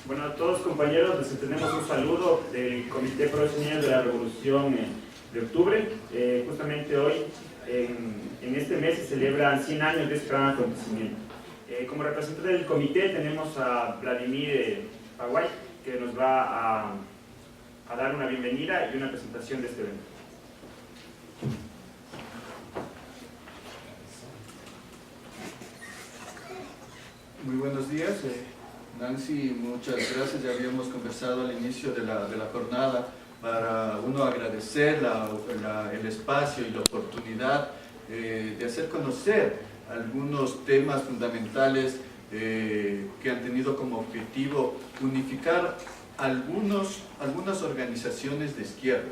Bueno, a todos compañeros les tenemos un saludo del Comité Pro de la Revolución de Octubre. Justamente hoy, en este mes, se celebran 100 años de este gran acontecimiento. Como representante del comité tenemos a Vladimir Paguay, que nos va a dar una bienvenida y una presentación de este evento. Muy buenos días, Nancy, muchas gracias. Ya habíamos conversado al inicio de la jornada para uno agradecer el espacio y la oportunidad de hacer conocer algunos temas fundamentales que han tenido como objetivo unificar algunas organizaciones de izquierda.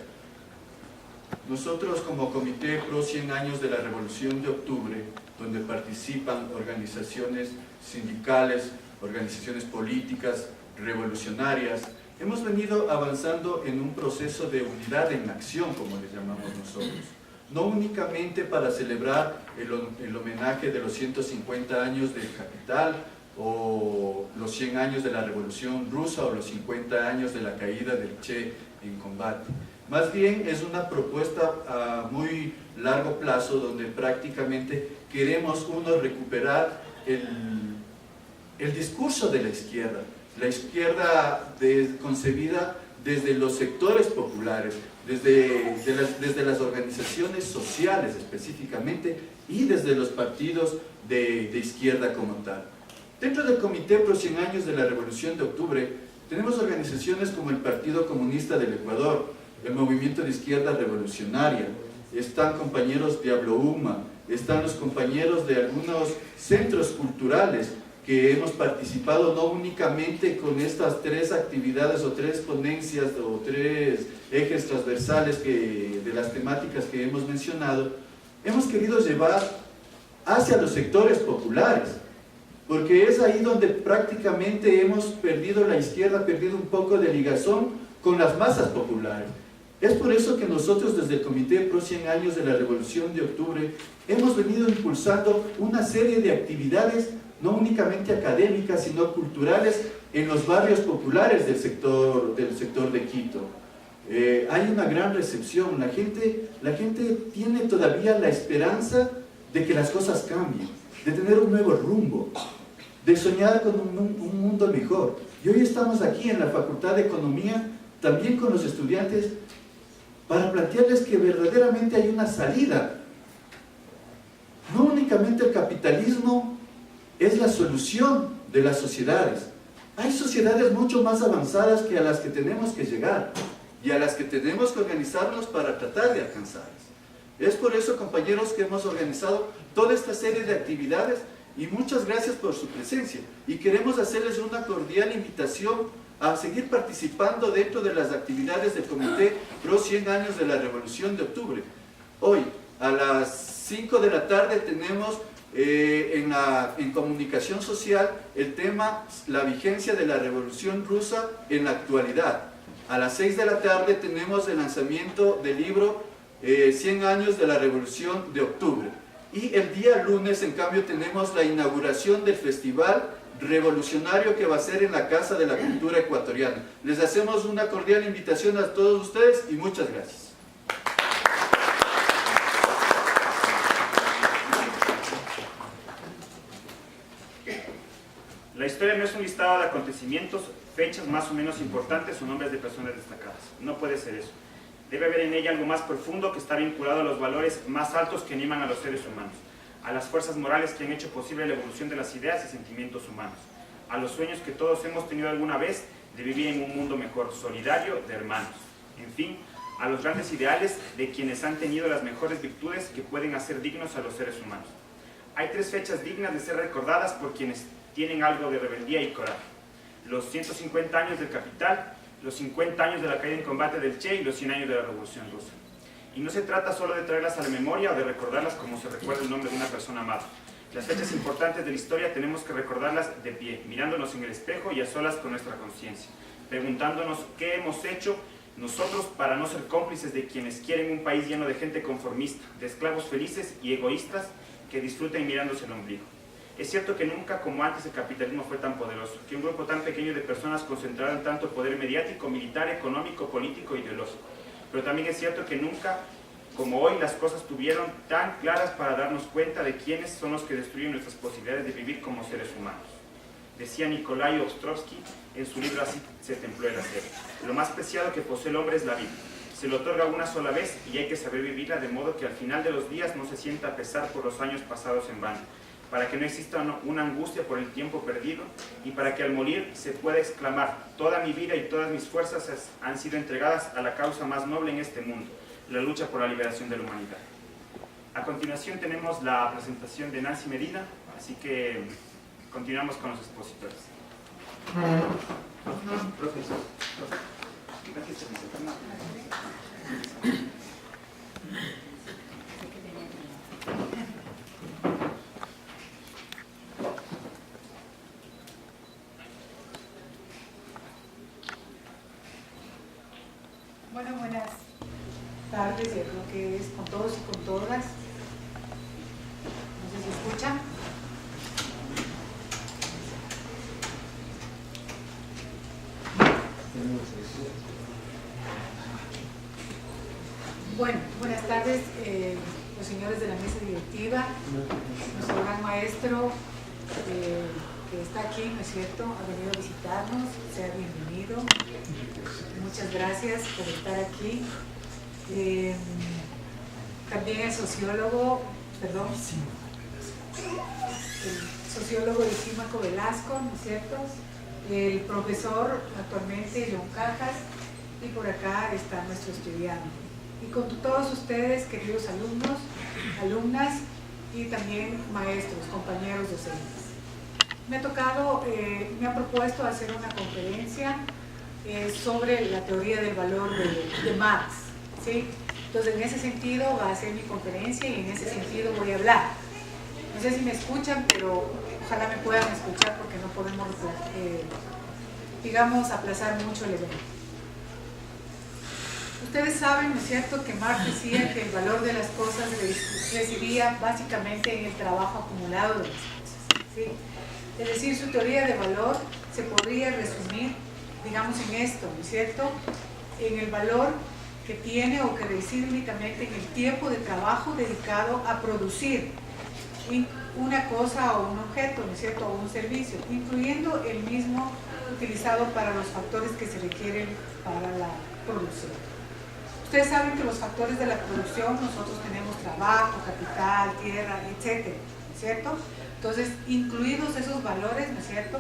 Nosotros como Comité Pro 100 años de la Revolución de Octubre, donde participan organizaciones sindicales, organizaciones políticas, revolucionarias, hemos venido avanzando en un proceso de unidad en acción, como le llamamos nosotros. No únicamente para celebrar el homenaje de los 150 años del Capital, o los 100 años de la Revolución Rusa, o los 50 años de la caída del Che en combate. Más bien es una propuesta a muy largo plazo, donde prácticamente queremos recuperar el discurso de la izquierda concebida desde los sectores populares, desde las organizaciones sociales específicamente, y desde los partidos de izquierda como tal. Dentro del Comité Pro 100 años de la Revolución de Octubre tenemos organizaciones como el Partido Comunista del Ecuador, el Movimiento de Izquierda Revolucionaria, están compañeros de Hablo-Uma, están los compañeros de algunos centros culturales que hemos participado no únicamente con estas tres actividades o tres ponencias o tres ejes transversales de las temáticas que hemos mencionado, hemos querido llevar hacia los sectores populares, porque es ahí donde prácticamente hemos perdido, la izquierda ha perdido un poco de ligazón con las masas populares. Es por eso que nosotros desde el Comité Pro 100 años de la Revolución de Octubre hemos venido impulsando una serie de actividades no únicamente académicas, sino culturales en los barrios populares del sector de Quito. Hay una gran recepción, la gente tiene todavía la esperanza de que las cosas cambien, de tener un nuevo rumbo, de soñar con un mundo mejor. Y hoy estamos aquí en la Facultad de Economía, también con los estudiantes, para plantearles que verdaderamente hay una salida. No únicamente el capitalismo es la solución de las sociedades. Hay sociedades mucho más avanzadas que a las que tenemos que llegar y a las que tenemos que organizarnos para tratar de alcanzarlas. Es por eso, compañeros, que hemos organizado toda esta serie de actividades, y muchas gracias por su presencia. Y queremos hacerles una cordial invitación a seguir participando dentro de las actividades del Comité Pro 100 años de la Revolución de Octubre. Hoy, a las 5 de la tarde, tenemos en comunicación social el tema la vigencia de la Revolución Rusa en la actualidad. A las 6 de la tarde tenemos el lanzamiento del libro 100 años de la Revolución de Octubre. Y el día lunes, en cambio, tenemos la inauguración del Festival Revolucionario, que va a ser en la Casa de la Cultura Ecuatoriana. Les hacemos una cordial invitación a todos ustedes y muchas gracias. La historia no es un listado de acontecimientos, fechas más o menos importantes o nombres de personas destacadas. No puede ser eso. Debe haber en ella algo más profundo que está vinculado a los valores más altos que animan a los seres humanos, a las fuerzas morales que han hecho posible la evolución de las ideas y sentimientos humanos, a los sueños que todos hemos tenido alguna vez de vivir en un mundo mejor, solidario, de hermanos. En fin, a los grandes ideales de quienes han tenido las mejores virtudes que pueden hacer dignos a los seres humanos. Hay tres fechas dignas de ser recordadas por quienes tienen algo de rebeldía y coraje: los 150 años del Capital, los 50 años de la caída en combate del Che y los 100 años de la Revolución Rusa. Y no se trata solo de traerlas a la memoria o de recordarlas como se recuerda el nombre de una persona amada. Las fechas importantes de la historia tenemos que recordarlas de pie, mirándonos en el espejo y a solas con nuestra conciencia, preguntándonos qué hemos hecho Nosotros, para no ser cómplices de quienes quieren un país lleno de gente conformista, de esclavos felices y egoístas que disfruten mirándose el ombligo. Es cierto que nunca como antes el capitalismo fue tan poderoso, que un grupo tan pequeño de personas concentraron tanto poder mediático, militar, económico, político e ideológico. Pero también es cierto que nunca como hoy las cosas tuvieron tan claras para darnos cuenta de quiénes son los que destruyen nuestras posibilidades de vivir como seres humanos. Decía Nikolai Ostrovsky en su libro Así se templó el acero: lo más preciado que posee el hombre es la vida. Se lo otorga una sola vez y hay que saber vivirla de modo que al final de los días no se sienta pesar por los años pasados en vano, para que no exista una angustia por el tiempo perdido y para que al morir se pueda exclamar: toda mi vida y todas mis fuerzas han sido entregadas a la causa más noble en este mundo, la lucha por la liberación de la humanidad. A continuación tenemos la presentación de Nancy Medina, así que continuamos con los expositores. Profesor. Bueno, buenas tardes, yo creo que es con todos y con todas. No sé si escuchan. Bueno, buenas tardes, los señores de la mesa directiva, nuestro gran maestro que está aquí, ¿no es cierto?, ha venido a visitarnos, sea bienvenido. Muchas gracias por estar aquí. También el sociólogo Lisímaco Velasco, ¿no es cierto?, el profesor actualmente John Cajas, y por acá está nuestro estudiante. Y con todos ustedes, queridos alumnos, alumnas y también maestros, compañeros docentes. Me ha propuesto hacer una conferencia sobre la teoría del valor de Marx, ¿sí? Entonces, en ese sentido va a ser mi conferencia y en ese sentido voy a hablar. No sé si me escuchan, pero ojalá me puedan escuchar porque no podemos, digamos, aplazar mucho el evento. Ustedes saben, ¿no es cierto?, que Marx decía que el valor de las cosas residía básicamente en el trabajo acumulado de las cosas, ¿sí? Es decir, su teoría de valor se podría resumir, digamos, en esto, ¿no es cierto?, en el valor que tiene o que reside únicamente en el tiempo de trabajo dedicado a producir una cosa o un objeto, ¿no es cierto?, o un servicio, incluyendo el mismo utilizado para los factores que se requieren para la producción. Ustedes saben que los factores de la producción, nosotros tenemos trabajo, capital, tierra, etcétera, ¿no es cierto? Entonces, incluidos esos valores, ¿no es cierto?,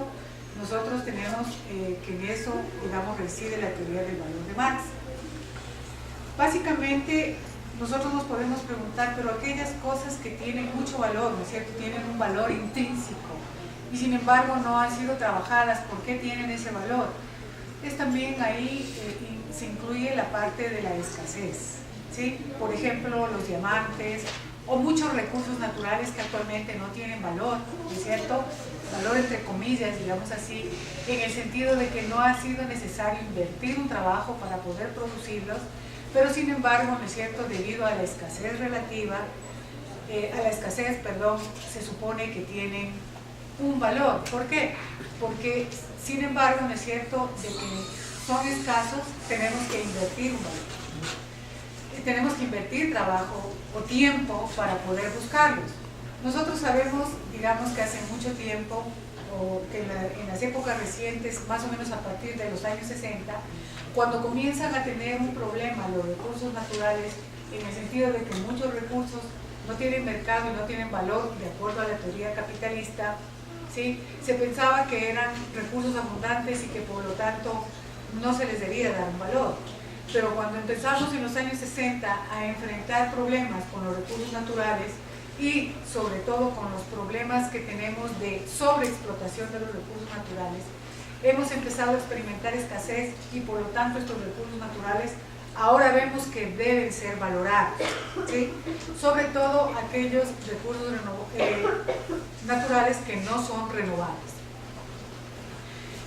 nosotros tenemos que en eso, digamos, reside la teoría del valor de Marx. Básicamente, nosotros nos podemos preguntar, pero aquellas cosas que tienen mucho valor, ¿no es cierto?, tienen un valor intrínseco y sin embargo no han sido trabajadas, ¿por qué tienen ese valor? Es también ahí se incluye la parte de la escasez, ¿sí? Por ejemplo, los diamantes o muchos recursos naturales que actualmente no tienen valor, ¿no es cierto?, valor entre comillas, digamos así, en el sentido de que no ha sido necesario invertir un trabajo para poder producirlos, pero sin embargo, ¿no es cierto?, debido a la escasez relativa, se supone que tienen un valor. ¿Por qué? Porque, sin embargo, ¿no es cierto?, de que son escasos, tenemos que invertir un valor. Tenemos que invertir trabajo o tiempo para poder buscarlos. Nosotros sabemos, digamos, que hace mucho tiempo, o que en las épocas recientes, más o menos a partir de los años 60, cuando comienzan a tener un problema los recursos naturales, en el sentido de que muchos recursos no tienen mercado y no tienen valor de acuerdo a la teoría capitalista, ¿sí?, se pensaba que eran recursos abundantes y que por lo tanto no se les debía dar un valor. Pero cuando empezamos en los años 60 a enfrentar problemas con los recursos naturales y sobre todo con los problemas que tenemos de sobreexplotación de los recursos naturales, hemos empezado a experimentar escasez y por lo tanto estos recursos naturales ahora vemos que deben ser valorados, ¿sí?, sobre todo aquellos recursos naturales que no son renovables.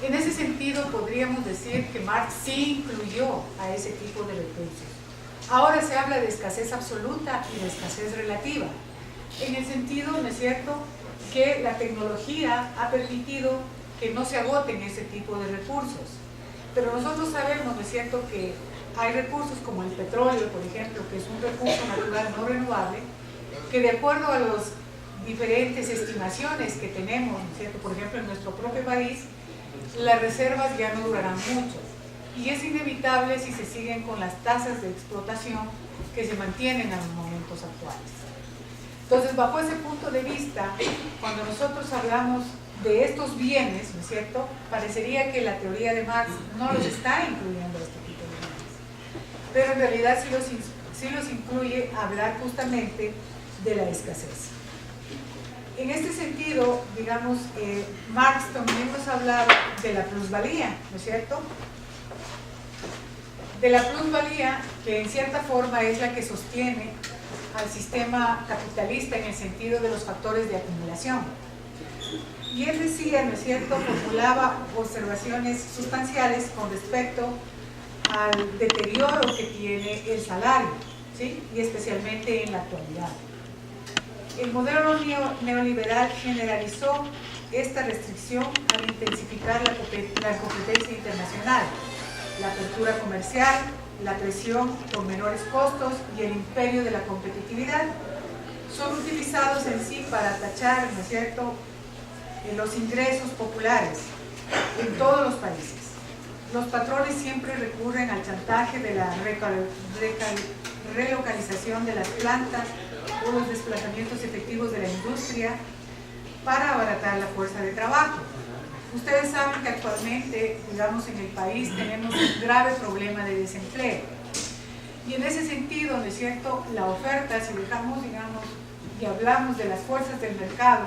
En ese sentido, podríamos decir que Marx sí incluyó a ese tipo de recursos. Ahora se habla de escasez absoluta y de escasez relativa, en el sentido, ¿no es cierto?, que la tecnología ha permitido que no se agoten ese tipo de recursos. Pero nosotros sabemos, ¿no es cierto?, que hay recursos como el petróleo, por ejemplo, que es un recurso natural no renovable, que de acuerdo a las diferentes estimaciones que tenemos, ¿no es cierto?, por ejemplo, en nuestro propio país, las reservas ya no durarán mucho. Y es inevitable si se siguen con las tasas de explotación que se mantienen en los momentos actuales. Entonces, bajo ese punto de vista, cuando nosotros hablamos de estos bienes, ¿no es cierto?, parecería que la teoría de Marx no los está incluyendo a este tipo de bienes. Pero en realidad sí los incluye hablar justamente de la escasez. En este sentido, digamos, Marx también nos hablaba de la plusvalía, ¿no es cierto?, de la plusvalía, que en cierta forma es la que sostiene al sistema capitalista en el sentido de los factores de acumulación. Y él decía, ¿no es cierto?, formulaba observaciones sustanciales con respecto al deterioro que tiene el salario, ¿sí?, y especialmente en la actualidad. El modelo neoliberal generalizó esta restricción al intensificar la competencia internacional, la apertura comercial, la presión por menores costos y el imperio de la competitividad. Son utilizados en sí para tachar, ¿no es cierto?, los ingresos populares en todos los países. Los patrones siempre recurren al chantaje de la relocalización de las plantas o los desplazamientos efectivos de la industria para abaratar la fuerza de trabajo. Ustedes saben que actualmente, digamos, en el país tenemos un grave problema de desempleo. Y en ese sentido, ¿no es cierto?, la oferta, si dejamos, digamos, y hablamos de las fuerzas del mercado,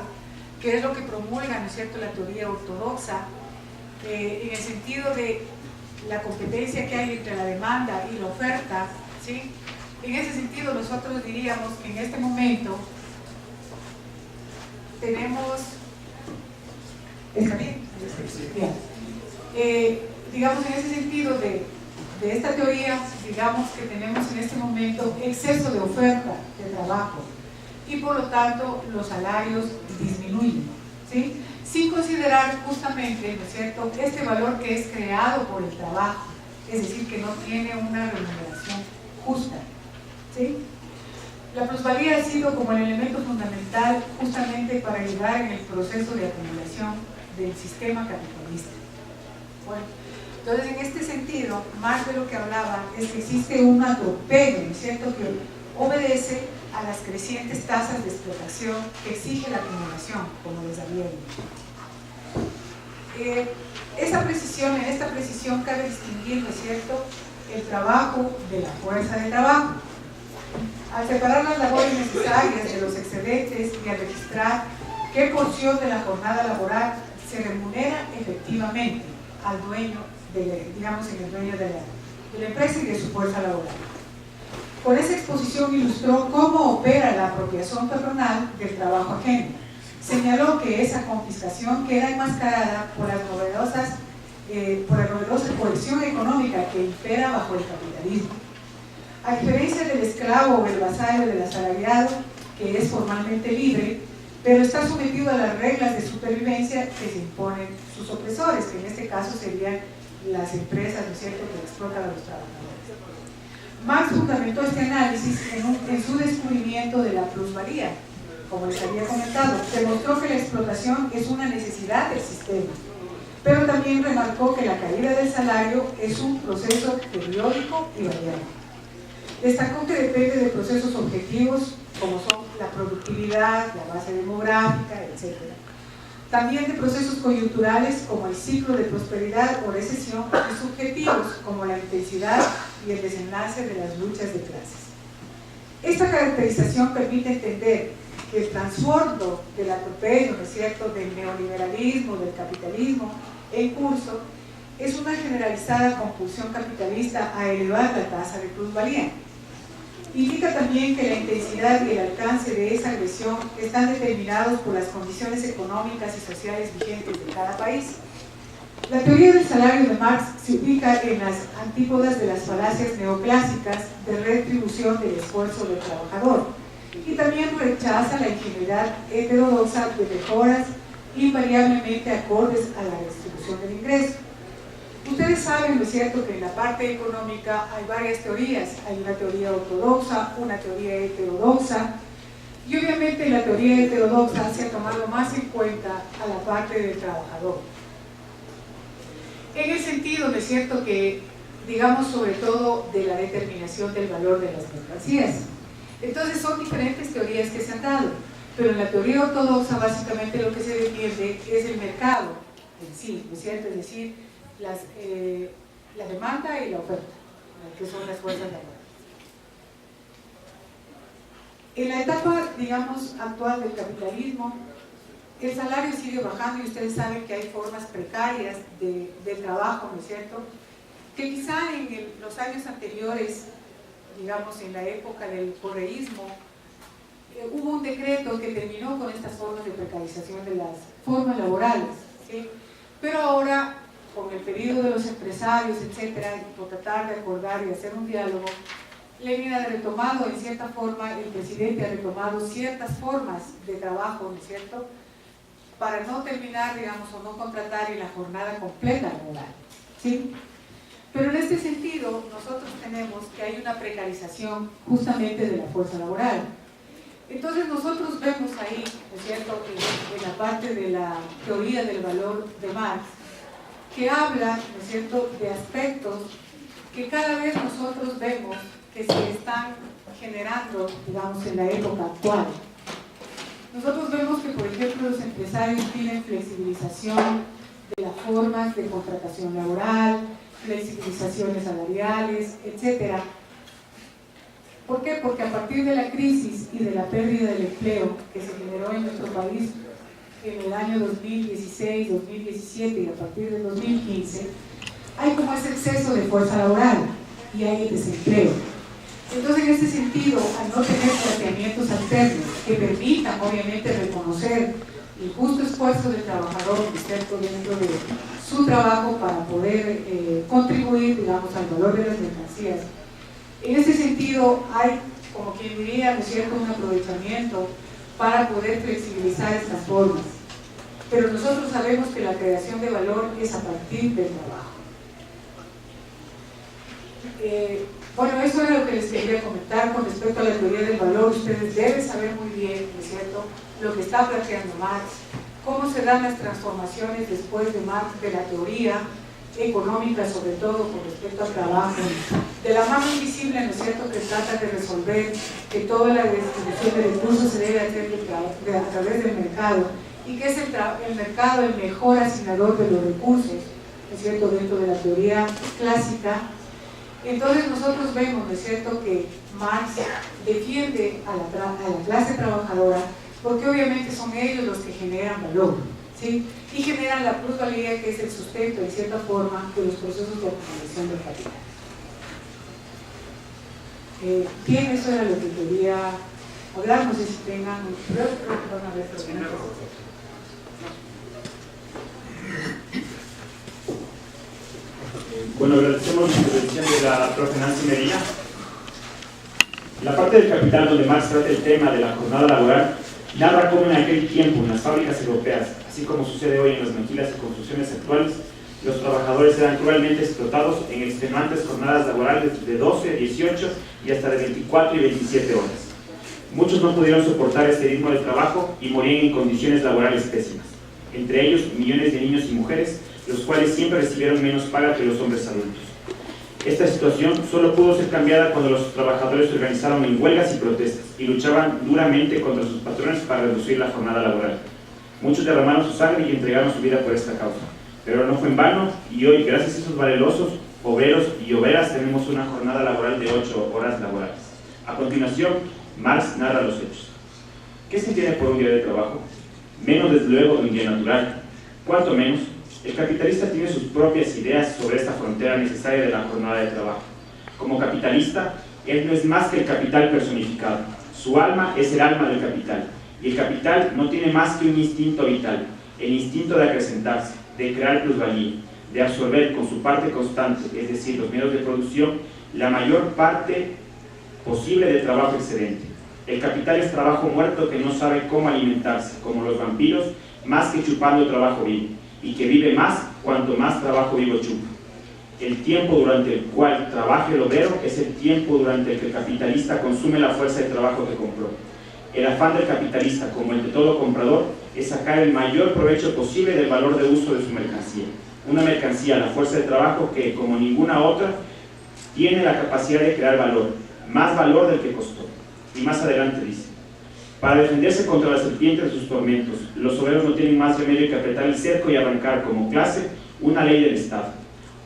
que es lo que promulga, ¿no es cierto?, la teoría ortodoxa, en el sentido de la competencia que hay entre la demanda y la oferta, ¿sí? En ese sentido, nosotros diríamos que en este momento tenemos... ¿Está bien? Bien. Digamos, en ese sentido de esta teoría, digamos que tenemos en este momento exceso de oferta de trabajo y por lo tanto los salarios disminuyen, ¿sí?, sin considerar justamente, ¿no es cierto?, este valor que es creado por el trabajo, es decir, que no tiene una remuneración justa, ¿sí? La plusvalía ha sido como el elemento fundamental justamente para ayudar en el proceso de acumulación del sistema capitalista. Bueno, entonces en este sentido, Marx de lo que hablaba es que existe un atropello, ¿no es cierto?, que obedece a las crecientes tasas de explotación que exige la acumulación, como les había dicho. En esta precisión cabe distinguir, ¿no es cierto?, el trabajo de la fuerza de trabajo. Al separar las labores necesarias de los excedentes y al registrar qué porción de la jornada laboral se remunera efectivamente al dueño, digamos, en el dueño de la empresa y de su fuerza laboral. Con esa exposición ilustró cómo opera la apropiación patronal del trabajo ajeno. Señaló que esa confiscación queda enmascarada por la novedosa coerción económica que impera bajo el capitalismo. A diferencia del esclavo o el vasallo del asalariado, que es formalmente libre, pero está sometido a las reglas de supervivencia que se imponen sus opresores, que en este caso serían las empresas, ¿no es cierto?, que explotan a los trabajadores. Marx fundamentó este análisis en su descubrimiento de la plusvalía. Como les había comentado, demostró que la explotación es una necesidad del sistema, pero también remarcó que la caída del salario es un proceso periódico y variable. Destacó que depende de procesos objetivos como son la productividad, la base demográfica, etc. También de procesos coyunturales como el ciclo de prosperidad o recesión y subjetivos como la intensidad y el desenlace de las luchas de clases. Esta caracterización permite entender que el trasbordo del atropello, ¿no es cierto?, del neoliberalismo, del capitalismo en curso, es una generalizada compulsión capitalista a elevar la tasa de plusvalía. Indica también que la intensidad y el alcance de esa agresión están determinados por las condiciones económicas y sociales vigentes de cada país. La teoría del salario de Marx se ubica en las antípodas de las falacias neoclásicas de retribución del esfuerzo del trabajador y también rechaza la ingenuidad heterodoxa de mejoras invariablemente acordes a la distribución del ingreso. Ustedes saben, ¿no es cierto?, que en la parte económica hay varias teorías. Hay una teoría ortodoxa, una teoría heterodoxa, y obviamente la teoría heterodoxa se ha tomado más en cuenta a la parte del trabajador. En el sentido, ¿no es cierto?, que digamos sobre todo de la determinación del valor de las mercancías. Entonces son diferentes teorías que se han dado, pero en la teoría ortodoxa básicamente lo que se defiende es el mercado en sí, ¿no es cierto?, es decir, la demanda y la oferta, que son las fuerzas laborales. En la etapa, digamos, actual del capitalismo, el salario sigue bajando y ustedes saben que hay formas precarias de trabajo, ¿no es cierto?, que quizá en los años anteriores, digamos en la época del correísmo, hubo un decreto que terminó con estas formas de precarización de las formas laborales, ¿sí? Pero ahora, con el pedido de los empresarios, etcétera, y por tratar de acordar y hacer un diálogo, Lenin ha retomado en cierta forma, el presidente ha retomado ciertas formas de trabajo, ¿no es cierto?, para no terminar, digamos, o no contratar en la jornada completa laboral, ¿sí? Pero en este sentido, nosotros tenemos que hay una precarización justamente de la fuerza laboral. Entonces nosotros vemos ahí, ¿no es cierto?, en la parte de la teoría del valor de Marx, que habla, ¿no es cierto?, de aspectos que cada vez nosotros vemos que se están generando, digamos, en la época actual. Nosotros vemos que, por ejemplo, los empresarios piden flexibilización de las formas de contratación laboral, flexibilizaciones salariales, etc. ¿Por qué? Porque a partir de la crisis y de la pérdida del empleo que se generó en nuestro país en el año 2016, 2017 y a partir del 2015, hay como ese exceso de fuerza laboral y hay el desempleo. Entonces, en ese sentido, al no tener planteamientos alternos que permitan, obviamente, reconocer el justo esfuerzo del trabajador, ¿cierto?, dentro de su trabajo para poder contribuir, digamos, al valor de las mercancías. En ese sentido, hay, como quien diría, ¿no es cierto?, un aprovechamiento para poder flexibilizar estas formas. Pero nosotros sabemos que la creación de valor es a partir del trabajo. Bueno, eso era lo que les quería comentar con respecto a la teoría del valor. Ustedes deben saber muy bien, ¿no es cierto?, lo que está planteando Marx, cómo se dan las transformaciones después de Marx de la teoría económica, sobre todo con respecto al trabajo, de la mano invisible, ¿no es cierto?, que trata de resolver que toda la distribución de recursos se debe hacer a través del mercado y que es el mercado el mejor asignador de los recursos, ¿no es cierto?, dentro de la teoría clásica. Entonces nosotros vemos, ¿no es cierto?, que Marx defiende a la clase trabajadora porque obviamente son ellos los que generan valor, ¿sí?, y generan la plusvalía, que es el sustento, en cierta forma, de los procesos de acumulación del capital. Bien, eso era lo que quería hablar. No sé si tengan... Creo que van a ver preguntas. Bueno, agradecemos la intervención de la profe Nancy Medina. La parte del capital donde Marx trata el tema de la jornada laboral narra cómo en aquel tiempo en las fábricas europeas, así como sucede hoy en las maquilas y construcciones actuales, los trabajadores eran cruelmente explotados en extenuantes jornadas laborales de 12, 18 y hasta de 24 y 27 horas. Muchos no pudieron soportar este ritmo de trabajo y morían en condiciones laborales pésimas, entre ellos millones de niños y mujeres, los cuales siempre recibieron menos paga que los hombres adultos. Esta situación solo pudo ser cambiada cuando los trabajadores se organizaron en huelgas y protestas y luchaban duramente contra sus patrones para reducir la jornada laboral. Muchos derramaron su sangre y entregaron su vida por esta causa, pero no fue en vano y hoy, gracias a esos valerosos obreros y obreras, tenemos una jornada laboral de 8 horas laborales. A continuación, Marx narra los hechos. ¿Qué se entiende por un día de trabajo? Menos, desde luego, de un día natural. ¿Cuánto menos? El capitalista tiene sus propias ideas sobre esta frontera necesaria de la jornada de trabajo. Como capitalista, él no es más que el capital personificado. Su alma es el alma del capital. Y el capital no tiene más que un instinto vital, el instinto de acrecentarse, de crear plusvalía, de absorber con su parte constante, es decir, los medios de producción, la mayor parte posible del trabajo excedente. El capital es trabajo muerto que no sabe cómo alimentarse, como los vampiros, más que chupando trabajo vivo, y que vive más cuanto más trabajo vivo chupa. El tiempo durante el cual trabaja el obrero es el tiempo durante el que el capitalista consume la fuerza de trabajo que compró. El afán del capitalista, como el de todo comprador, es sacar el mayor provecho posible del valor de uso de su mercancía. Una mercancía, la fuerza de trabajo que, como ninguna otra, tiene la capacidad de crear valor, más valor del que costó. Y más adelante dice: para defenderse contra la serpiente de sus tormentos, los obreros no tienen más remedio que apretar el cerco y arrancar como clase una ley del Estado,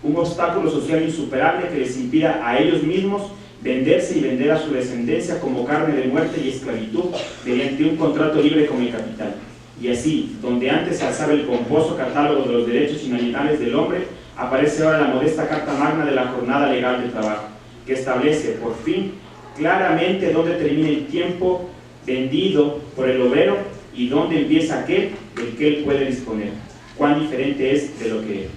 un obstáculo social insuperable que les impida a ellos mismos venderse y vender a su descendencia como carne de muerte y esclavitud mediante un contrato libre con el capital. Y así, donde antes se alzaba el pomposo catálogo de los derechos inalienables del hombre, aparece ahora la modesta Carta Magna de la jornada legal de trabajo, que establece, por fin, claramente dónde termina el tiempo vendido por el obrero y dónde empieza aquel del que él puede disponer. Cuán diferente es de lo que